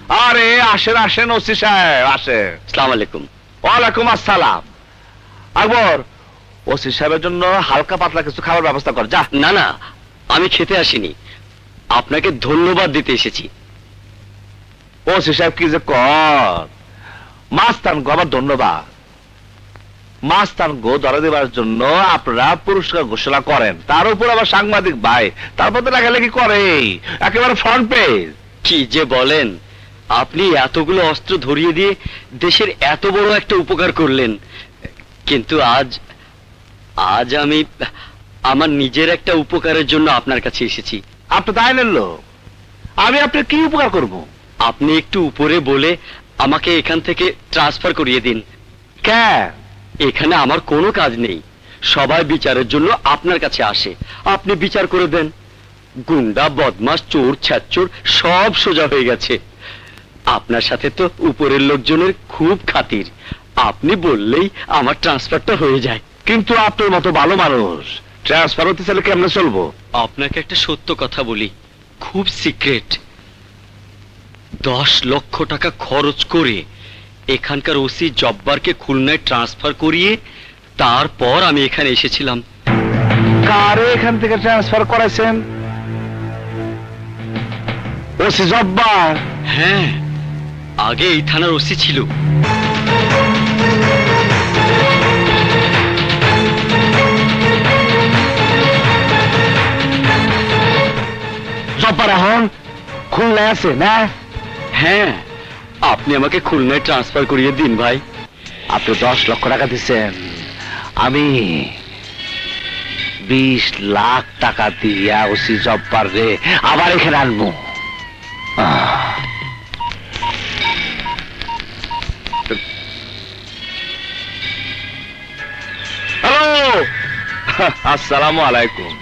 আরে আসেন আসেন ওসি সাহেব আসেন। আসসালামু আলাইকুম। ওয়ালাইকুম আসসালাম। আকবর, ওসি সাহেবের জন্য হালকা পাতলা কিছু খাবার ব্যবস্থা কর যা। না না, আমি খেতে আসিনি, আপনাকে ধন্যবাদ দিতে এসেছি। ওসি সাহেব কি যে কর, মাস্তান গো আবার ধন্যবাদ। মাস্তান গো ধরা দেবার জন্য আপনারা পুরস্কার ঘোষণা করেন, তার উপর আবার সাংবাদিক ভাই, তারপর তো লেখালেখি করে একেবারে ফ্রন্ট পেজ। কি যে বলেন, আপনি এতগুলো অস্ত্র ধরিয়ে দিয়ে দেশের এত বড় একটা উপকার করলেন, কিন্তু আজ আমি আমার নিজের একটা উপকারের জন্য আপনার কাছে এসেছি। আপনি তাই নিল, আমি আপনার কি উপকার করব? আপনি একটু উপরে বলে আমাকে এখান থেকে ট্রান্সফার করিয়ে দিন। কেন? এখানে আমার কোনো কাজ নেই, সবাই বিচারের জন্য আপনার কাছে আসে, আপনি বিচার করে দেন। গুন্ডা বদমাস চোর ছ্যাচোর সব সোজা হয়ে গেছে। আপনার সাথে তো উপরের লোকজনের খুব খাতির, আপনি বললেই আমার ট্রান্সফারটা হয়ে যায়। কিন্তু আপনার মতো ভালো মানুষ ট্রান্সফার হতে চাইলে কেমনে চলবো? আপনাকে একটা সত্য কথা বলি, খুব সিক্রেট। 10 লক্ষ টাকা খরচ করে এখানকার ওসি জব্বারকে খুলনায় ট্রান্সফার করিয়ে তারপর আমি এখানে এসেছিলাম। কারে এখান থেকে ট্রান্সফার করেছেন? ওসি জব্বার? হ্যাঁ, আগে এই থানার ওসি ছিল। জব্বার এখন খুলনায় আছে না? হ্যাঁ, আপনি আমাকে খুলনায় ট্রান্সফার করিয়ে দিন ভাই। আপনি 10 লক্ষ টাকা দিচ্ছেন, আমি 20 লাখ টাকা দিয়া ওসি জব্বার রে আবার এখানে আনবো। হ্যালো, আসসালামু আলাইকুম।